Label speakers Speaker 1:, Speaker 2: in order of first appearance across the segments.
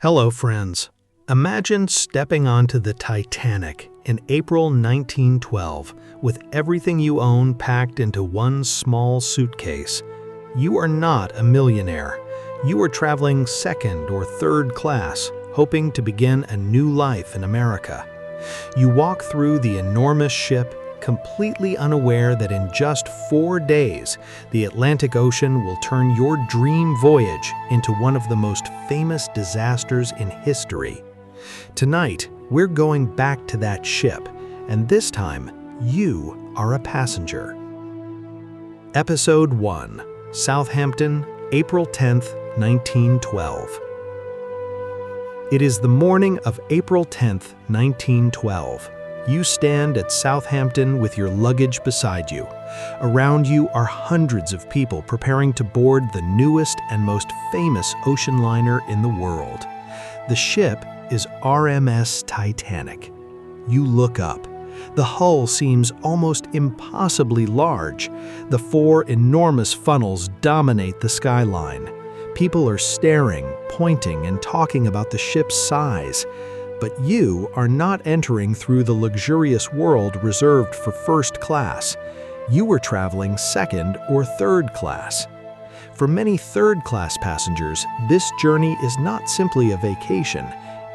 Speaker 1: Hello, friends. Imagine stepping onto the Titanic in April 1912 with everything you own packed into one small suitcase. You are not a millionaire. You are traveling second or third class, hoping to begin a new life in America. You walk through the enormous ship, completely unaware that in just 4 days, the Atlantic Ocean will turn your dream voyage into one of the most famous disasters in history. Tonight, we're going back to that ship, and this time, you are a passenger. Episode 1, Southampton, April 10th, 1912. It is the morning of April 10th, 1912. You stand at Southampton with your luggage beside you. Around you are hundreds of people preparing to board the newest and most famous ocean liner in the world. The ship is RMS Titanic. You look up. The hull seems almost impossibly large. The 4 enormous funnels dominate the skyline. People are staring, pointing, and talking about the ship's size. But you are not entering through the luxurious world reserved for first class. You are traveling second or third class. For many third-class passengers, this journey is not simply a vacation.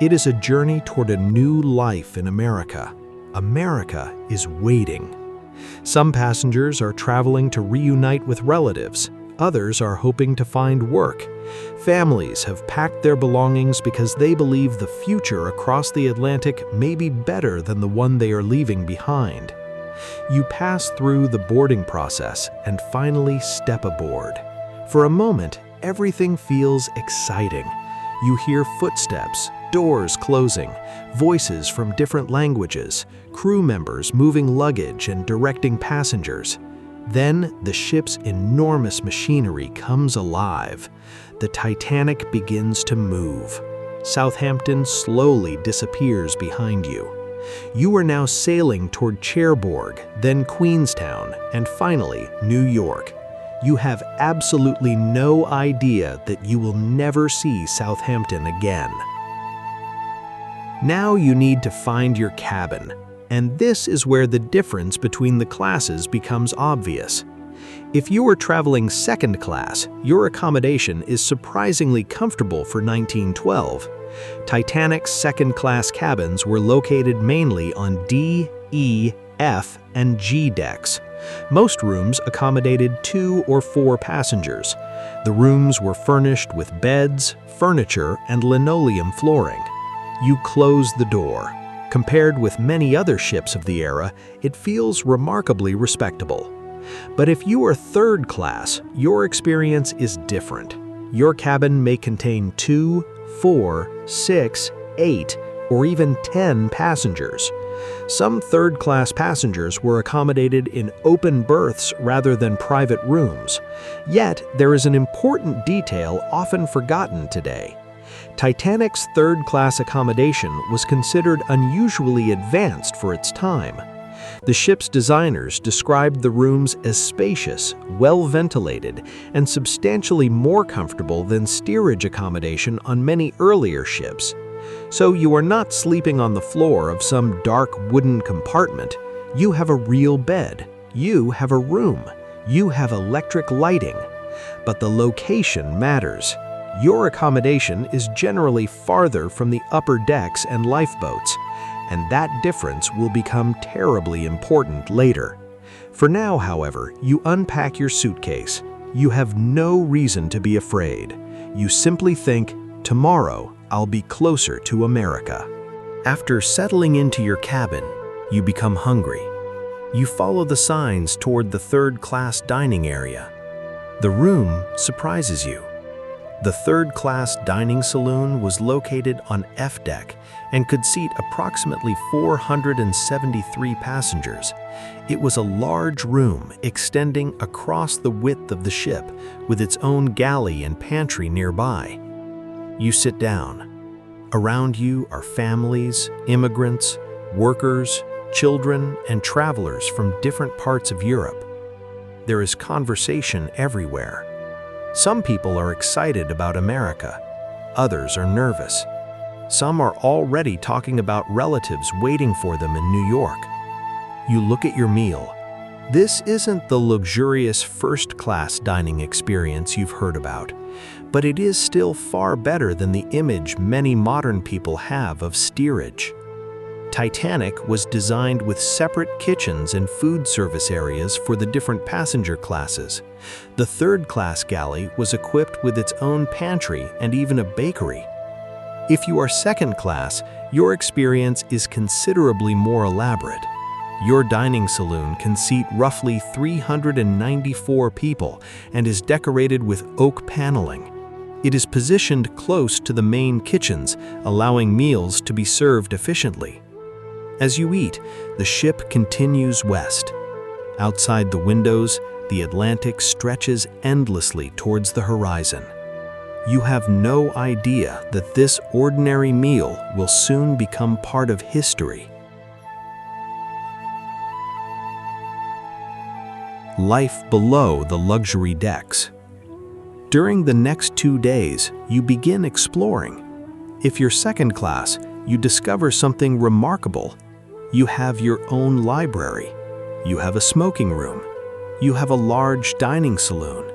Speaker 1: It is a journey toward a new life in America. America is waiting. Some passengers are traveling to reunite with relatives. Others are hoping to find work. Families have packed their belongings because they believe the future across the Atlantic may be better than the one they are leaving behind. You pass through the boarding process and finally step aboard. For a moment, everything feels exciting. You hear footsteps, doors closing, voices from different languages, crew members moving luggage and directing passengers. Then, the ship's enormous machinery comes alive. The Titanic begins to move. Southampton slowly disappears behind you. You are now sailing toward Cherbourg, then Queenstown, and finally, New York. You have absolutely no idea that you will never see Southampton again. Now you need to find your cabin. And this is where the difference between the classes becomes obvious. If you are traveling second class, your accommodation is surprisingly comfortable for 1912. Titanic's second-class cabins were located mainly on D, E, F, and G decks. Most rooms accommodated 2 or 4 passengers. The rooms were furnished with beds, furniture, and linoleum flooring. You close the door. Compared with many other ships of the era, it feels remarkably respectable. But if you are third class, your experience is different. Your cabin may contain 2, 4, 6, 8, or even 10 passengers. Some third-class passengers were accommodated in open berths rather than private rooms. Yet, there is an important detail often forgotten today. Titanic's third-class accommodation was considered unusually advanced for its time. The ship's designers described the rooms as spacious, well-ventilated, and substantially more comfortable than steerage accommodation on many earlier ships. So you are not sleeping on the floor of some dark wooden compartment. You have a real bed. You have a room. You have electric lighting. But the location matters. Your accommodation is generally farther from the upper decks and lifeboats, and that difference will become terribly important later. For now, however, you unpack your suitcase. You have no reason to be afraid. You simply think, tomorrow I'll be closer to America. After settling into your cabin, you become hungry. You follow the signs toward the third-class dining area. The room surprises you. The third-class dining saloon was located on F deck and could seat approximately 473 passengers. It was a large room extending across the width of the ship with its own galley and pantry nearby. You sit down. Around you are families, immigrants, workers, children, and travelers from different parts of Europe. There is conversation everywhere. Some people are excited about America. Others are nervous. Some are already talking about relatives waiting for them in New York. You look at your meal. This isn't the luxurious first-class dining experience you've heard about, but it is still far better than the image many modern people have of steerage. Titanic was designed with separate kitchens and food service areas for the different passenger classes. The third-class galley was equipped with its own pantry and even a bakery. If you are second class, your experience is considerably more elaborate. Your dining saloon can seat roughly 394 people and is decorated with oak paneling. It is positioned close to the main kitchens, allowing meals to be served efficiently. As you eat, the ship continues west. Outside the windows, the Atlantic stretches endlessly towards the horizon. You have no idea that this ordinary meal will soon become part of history. Life below the luxury decks. During the next 2 days, you begin exploring. If you're second class, you discover something remarkable. You have your own library. You have a smoking room. You have a large dining saloon.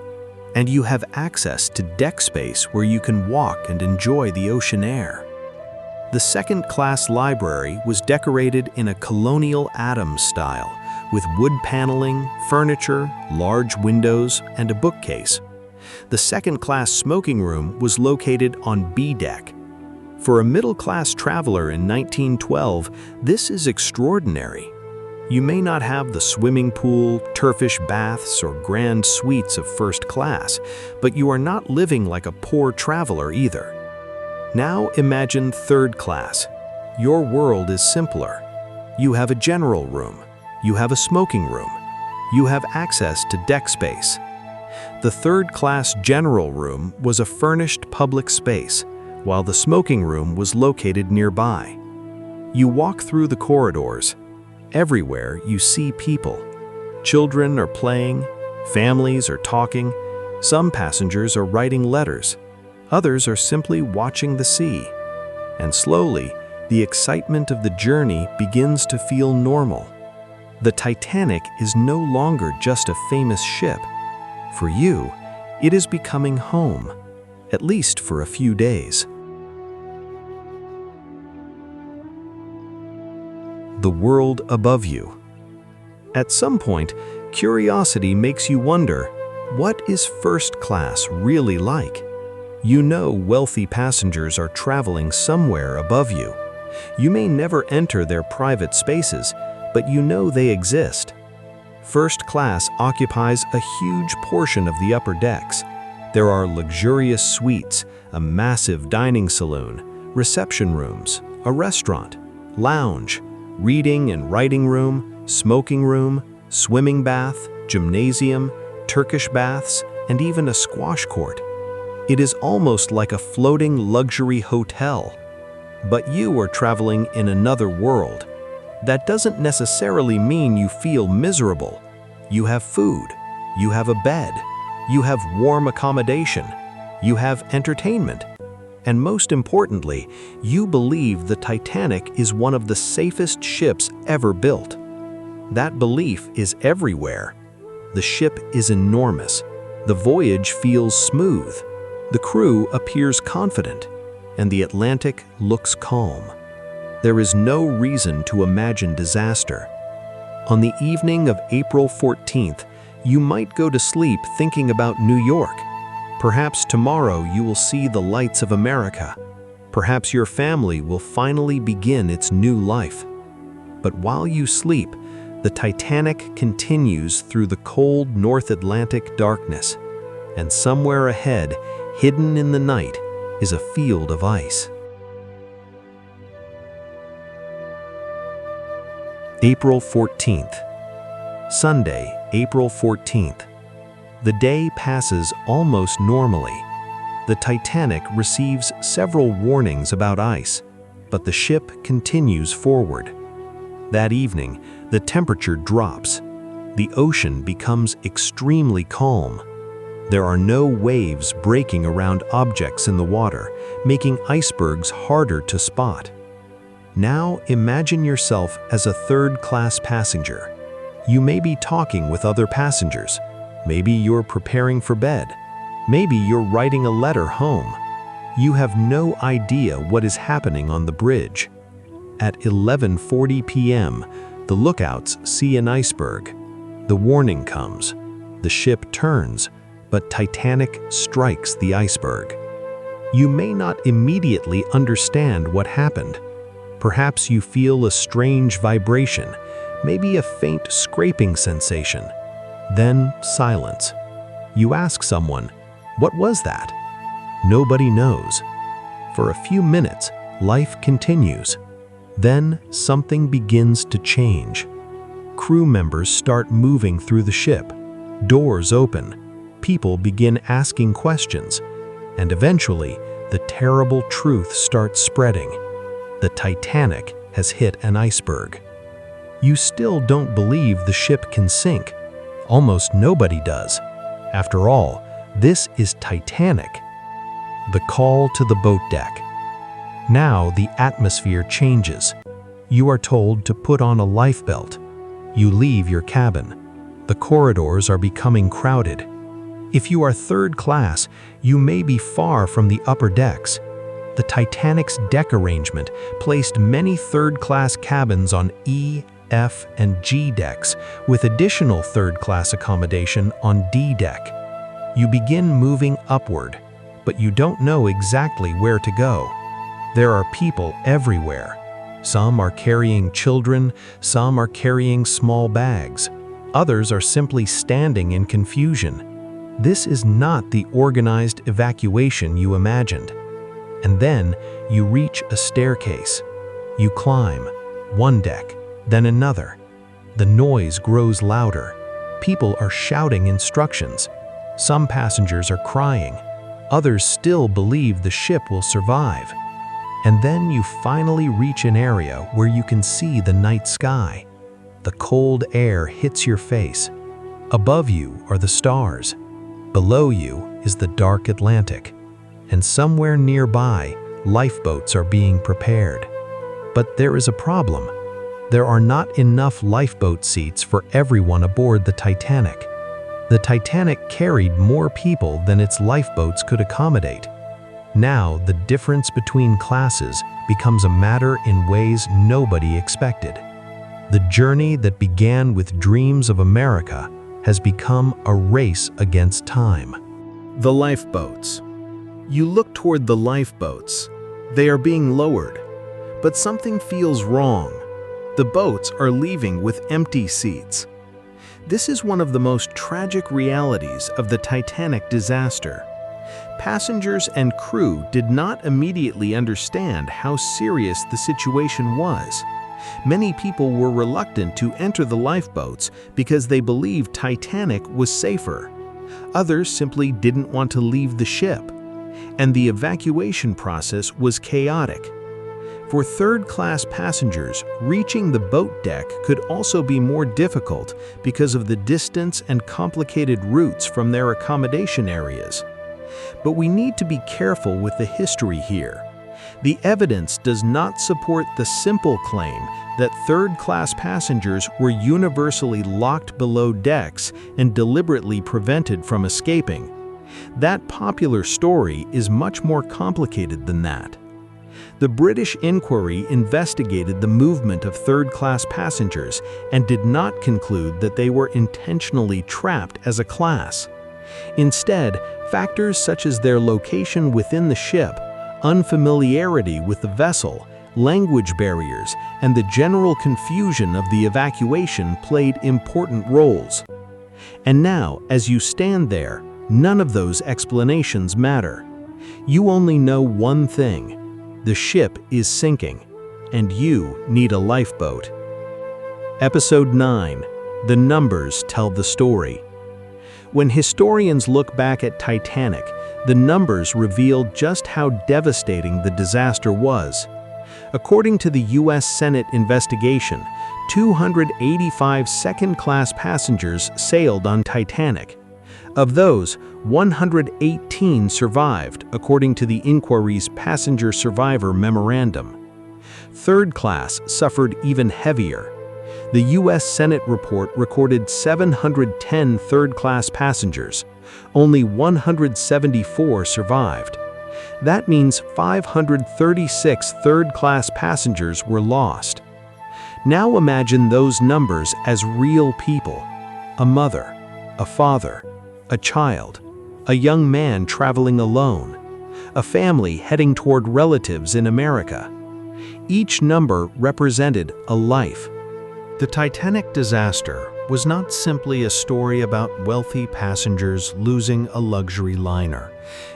Speaker 1: And you have access to deck space where you can walk and enjoy the ocean air. The second-class library was decorated in a colonial Adams style, with wood paneling, furniture, large windows, and a bookcase. The second-class smoking room was located on B deck. For a middle-class traveler in 1912, this is extraordinary. You may not have the swimming pool, turfish baths, or grand suites of first class, but you are not living like a poor traveler either. Now imagine third class. Your world is simpler. You have a general room. You have a smoking room. You have access to deck space. The third-class general room was a furnished public space, while the smoking room was located nearby. You walk through the corridors. Everywhere you see people. Children are playing, families are talking, some passengers are writing letters, others are simply watching the sea. And slowly, the excitement of the journey begins to feel normal. The Titanic is no longer just a famous ship. For you, it is becoming home, at least for a few days. The world above you. At some point, curiosity makes you wonder, what is first class really like? You know wealthy passengers are traveling somewhere above you. You may never enter their private spaces, but you know they exist. First class occupies a huge portion of the upper decks. There are luxurious suites, a massive dining saloon, reception rooms, a restaurant, lounge, reading and writing room, smoking room, swimming bath, gymnasium, Turkish baths, and even a squash court. It is almost like a floating luxury hotel. But you are traveling in another world. That doesn't necessarily mean you feel miserable. You have food, you have a bed, you have warm accommodation, you have entertainment. And most importantly, you believe the Titanic is one of the safest ships ever built. That belief is everywhere. The ship is enormous. The voyage feels smooth. The crew appears confident, and the Atlantic looks calm. There is no reason to imagine disaster. On the evening of April 14th, you might go to sleep thinking about New York. Perhaps tomorrow you will see the lights of America. Perhaps your family will finally begin its new life. But while you sleep, the Titanic continues through the cold North Atlantic darkness, and somewhere ahead, hidden in the night, is a field of ice. April 14th. Sunday, April 14th. The day passes almost normally. The Titanic receives several warnings about ice, but the ship continues forward. That evening, the temperature drops. The ocean becomes extremely calm. There are no waves breaking around objects in the water, making icebergs harder to spot. Now imagine yourself as a third-class passenger. You may be talking with other passengers. Maybe you're preparing for bed. Maybe you're writing a letter home. You have no idea what is happening on the bridge. At 11:40 p.m., the lookouts see an iceberg. The warning comes. The ship turns, but Titanic strikes the iceberg. You may not immediately understand what happened. Perhaps you feel a strange vibration, maybe a faint scraping sensation. Then silence. You ask someone, "What was that?" Nobody knows. For a few minutes, life continues. Then something begins to change. Crew members start moving through the ship. Doors open. People begin asking questions. And eventually, the terrible truth starts spreading. The Titanic has hit an iceberg. You still don't believe the ship can sink. Almost nobody does. After all, this is Titanic. The call to the boat deck. Now the atmosphere changes. You are told to put on a lifebelt. You leave your cabin. The corridors are becoming crowded. If you are third class, you may be far from the upper decks. The Titanic's deck arrangement placed many third-class cabins on E, F, and G decks, with additional third-class accommodation on D deck. You begin moving upward, but you don't know exactly where to go. There are people everywhere. Some are carrying children, some are carrying small bags. Others are simply standing in confusion. This is not the organized evacuation you imagined. And then you reach a staircase. You climb one deck, then another. The noise grows louder. People are shouting instructions. Some passengers are crying. Others still believe the ship will survive. And then you finally reach an area where you can see the night sky. The cold air hits your face. Above you are the stars. Below you is the dark Atlantic. And somewhere nearby, lifeboats are being prepared. But there is a problem. There are not enough lifeboat seats for everyone aboard the Titanic. The Titanic carried more people than its lifeboats could accommodate. Now, the difference between classes becomes a matter in ways nobody expected. The journey that began with dreams of America has become a race against time. The lifeboats. You look toward the lifeboats. They are being lowered, but something feels wrong. The boats are leaving with empty seats. This is one of the most tragic realities of the Titanic disaster. Passengers and crew did not immediately understand how serious the situation was. Many people were reluctant to enter the lifeboats because they believed Titanic was safer. Others simply didn't want to leave the ship. And the evacuation process was chaotic. For third-class passengers, reaching the boat deck could also be more difficult because of the distance and complicated routes from their accommodation areas. But we need to be careful with the history here. The evidence does not support the simple claim that third-class passengers were universally locked below decks and deliberately prevented from escaping. That popular story is much more complicated than that. The British inquiry investigated the movement of third-class passengers and did not conclude that they were intentionally trapped as a class. Instead, factors such as their location within the ship, unfamiliarity with the vessel, language barriers, and the general confusion of the evacuation played important roles. And now, as you stand there, none of those explanations matter. You only know one thing. The ship is sinking, and you need a lifeboat. Episode 9. The numbers tell the story. When historians look back at Titanic, the numbers reveal just how devastating the disaster was. According to the U.S. Senate investigation, 285 second-class passengers sailed on Titanic. Of those, 118 survived, according to the inquiry's Passenger Survivor Memorandum. Third class suffered even heavier. The U.S. Senate report recorded 710 third-class passengers. Only 174 survived. That means 536 third-class passengers were lost. Now imagine those numbers as real people: a mother, a father, a child, a young man traveling alone, a family heading toward relatives in America. Each number represented a life. The Titanic disaster was not simply a story about wealthy passengers losing a luxury liner.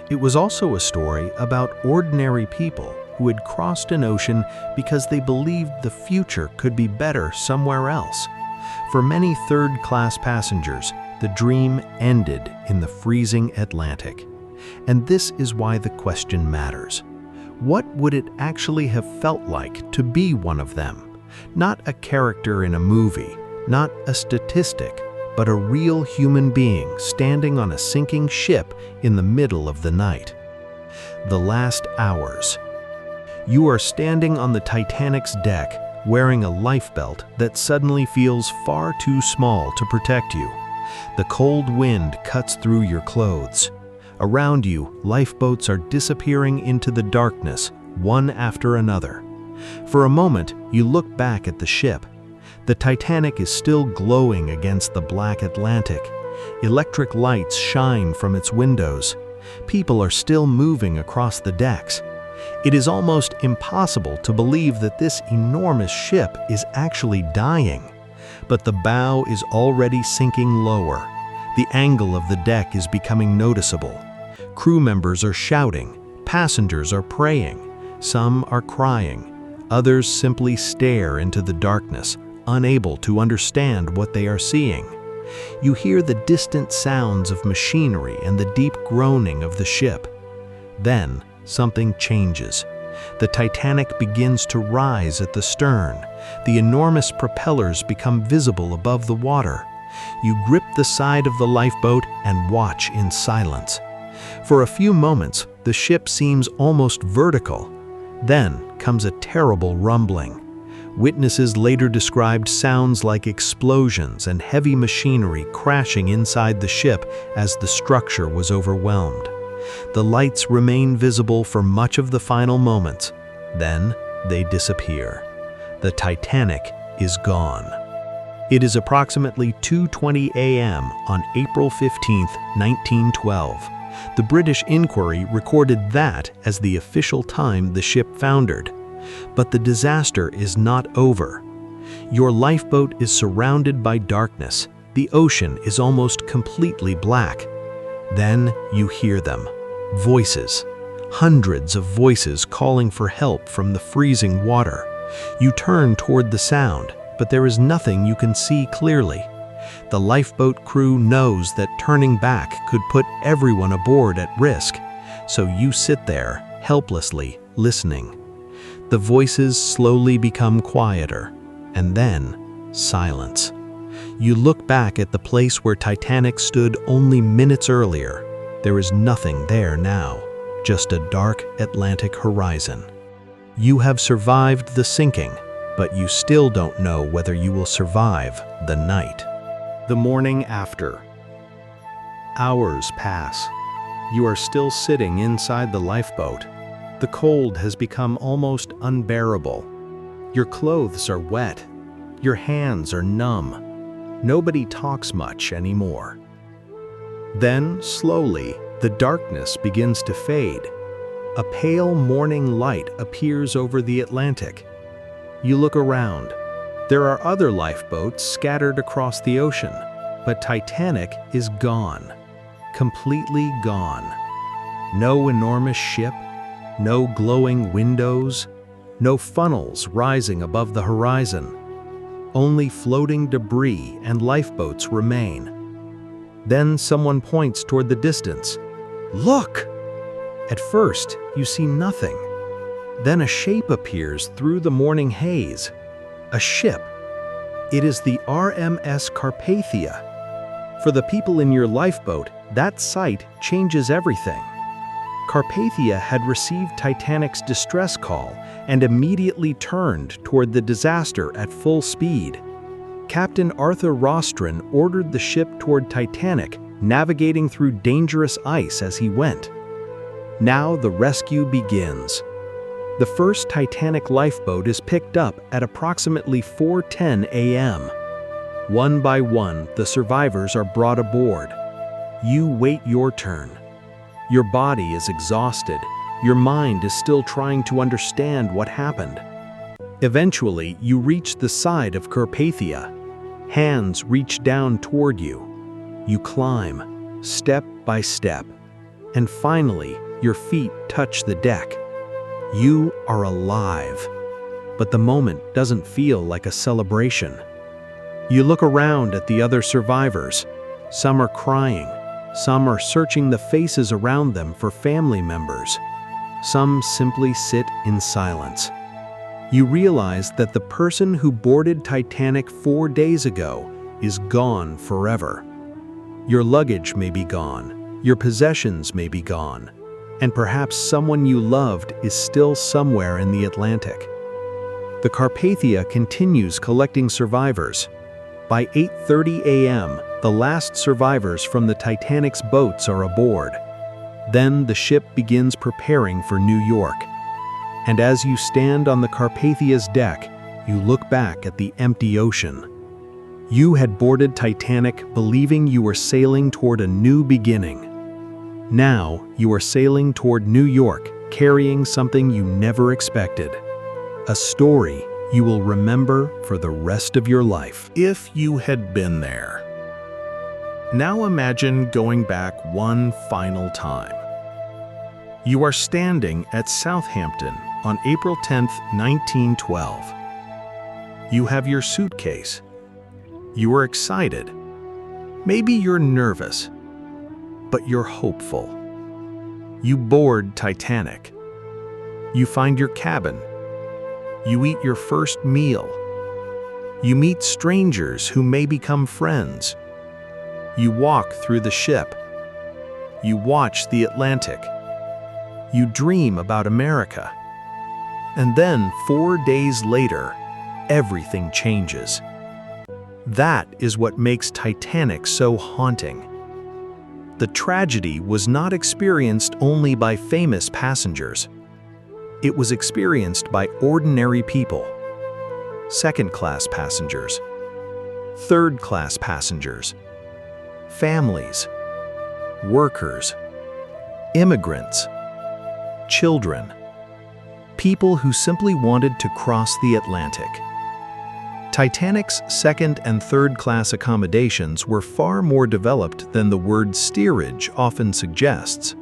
Speaker 1: It was also a story about ordinary people who had crossed an ocean because they believed the future could be better somewhere else. For many third-class passengers, the dream ended in the freezing Atlantic. And this is why the question matters. What would it actually have felt like to be one of them? Not a character in a movie, not a statistic, but a real human being standing on a sinking ship in the middle of the night. The last hours. You are standing on the Titanic's deck, wearing a life belt that suddenly feels far too small to protect you. The cold wind cuts through your clothes. Around you, lifeboats are disappearing into the darkness, one after another. For a moment, you look back at the ship. The Titanic is still glowing against the black Atlantic. Electric lights shine from its windows. People are still moving across the decks. It is almost impossible to believe that this enormous ship is actually dying. But the bow is already sinking lower. The angle of the deck is becoming noticeable. Crew members are shouting. Passengers are praying. Some are crying. Others simply stare into the darkness, unable to understand what they are seeing. You hear the distant sounds of machinery and the deep groaning of the ship. Then, something changes. The Titanic begins to rise at the stern. The enormous propellers become visible above the water. You grip the side of the lifeboat and watch in silence. For a few moments, the ship seems almost vertical. Then comes a terrible rumbling. Witnesses later described sounds like explosions and heavy machinery crashing inside the ship as the structure was overwhelmed. The lights remain visible for much of the final moments. Then they disappear. The Titanic is gone. It is approximately 2:20 a.m. on April 15, 1912. The British Inquiry recorded that as the official time the ship foundered. But the disaster is not over. Your lifeboat is surrounded by darkness. The ocean is almost completely black. Then you hear them. Voices. Hundreds of voices calling for help from the freezing water. You turn toward the sound, but there is nothing you can see clearly. The lifeboat crew knows that turning back could put everyone aboard at risk, so you sit there, helplessly, listening. The voices slowly become quieter, and then silence. You look back at the place where Titanic stood only minutes earlier. There is nothing there now, just a dark Atlantic horizon. You have survived the sinking, but you still don't know whether you will survive the night. The morning after. Hours pass. You are still sitting inside the lifeboat. The cold has become almost unbearable. Your clothes are wet. Your hands are numb. Nobody talks much anymore. Then, slowly, the darkness begins to fade. A pale morning light appears over the Atlantic. You look around. There are other lifeboats scattered across the ocean, but Titanic is gone. Completely gone. No enormous ship, no glowing windows, no funnels rising above the horizon. Only floating debris and lifeboats remain. Then someone points toward the distance. Look! At first, you see nothing. Then a shape appears through the morning haze. A ship. It is the RMS Carpathia. For the people in your lifeboat, That sight changes everything. Carpathia had received Titanic's distress call and immediately turned toward the disaster at full speed. Captain Arthur Rostron ordered the ship toward Titanic, navigating through dangerous ice as he went. Now the rescue begins. The first Titanic lifeboat is picked up at approximately 4:10 a.m. One by one, the survivors are brought aboard. You wait your turn. Your body is exhausted. Your mind is still trying to understand what happened. Eventually, you reach the side of Carpathia. Hands reach down toward you. You climb, step by step. And finally, your feet touch the deck. You are alive. But the moment doesn't feel like a celebration. You look around at the other survivors. Some are crying. Some are searching the faces around them for family members. Some simply sit in silence. You realize that the person who boarded Titanic 4 days ago is gone forever. Your luggage may be gone, your possessions may be gone, and perhaps someone you loved is still somewhere in the Atlantic. The Carpathia continues collecting survivors. By 8:30 a.m., the last survivors from the Titanic's boats are aboard. Then the ship begins preparing for New York. And as you stand on the Carpathia's deck, you look back at the empty ocean. You had boarded Titanic believing you were sailing toward a new beginning. Now you are sailing toward New York, carrying something you never expected. A story you will remember for the rest of your life. If you had been there. Now imagine going back one final time. You are standing at Southampton on April 10th, 1912. You have your suitcase. You are excited. Maybe you're nervous, but you're hopeful. You board Titanic. You find your cabin. You eat your first meal. You meet strangers who may become friends. You walk through the ship. You watch the Atlantic. You dream about America. And then 4 days later, everything changes. That is what makes Titanic so haunting. The tragedy was not experienced only by famous passengers. It was experienced by ordinary people. Second-class passengers. Third-class passengers. Families. Workers. Immigrants. Children. People who simply wanted to cross the Atlantic. Titanic's second and third-class accommodations were far more developed than the word steerage often suggests.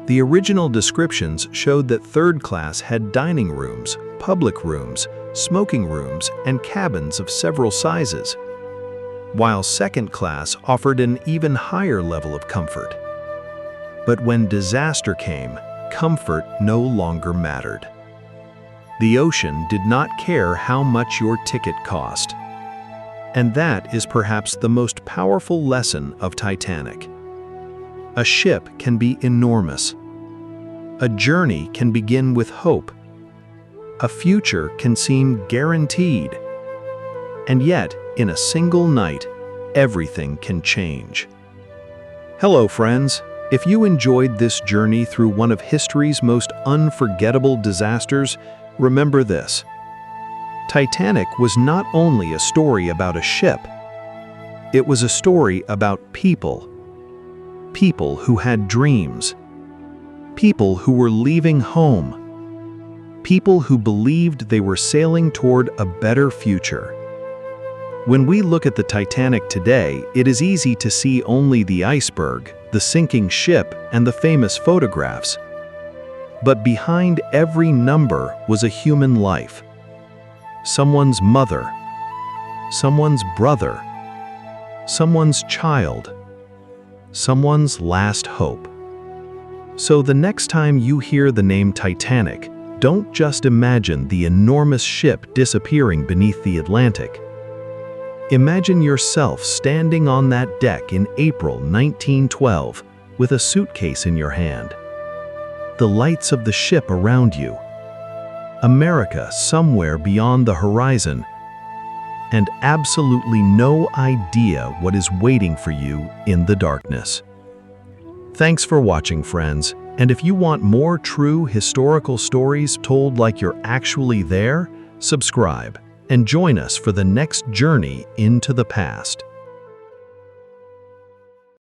Speaker 1: The original descriptions showed that third class had dining rooms, public rooms, smoking rooms, and cabins of several sizes, while second class offered an even higher level of comfort. But when disaster came, comfort no longer mattered. The ocean did not care how much your ticket cost. And that is perhaps the most powerful lesson of Titanic. A ship can be enormous. A journey can begin with hope. A future can seem guaranteed. And yet, in a single night, everything can change. Hello, friends. If you enjoyed this journey through one of history's most unforgettable disasters, remember this. Titanic was not only a story about a ship. It was a story about people. People who had dreams. People who were leaving home. People who believed they were sailing toward a better future. When we look at the Titanic today, it is easy to see only the iceberg, the sinking ship, and the famous photographs. But behind every number was a human life. Someone's mother. Someone's brother. Someone's child. Someone's last hope. So the next time you hear the name Titanic, don't just imagine the enormous ship disappearing beneath the Atlantic. Imagine yourself standing on that deck in April 1912 with a suitcase in your hand. The lights of the ship around you. America somewhere beyond the horizon. And absolutely no idea what is waiting for you in the darkness. Thanks for watching, friends. And if you want more true historical stories told like you're actually there, subscribe and join us for the next journey into the past.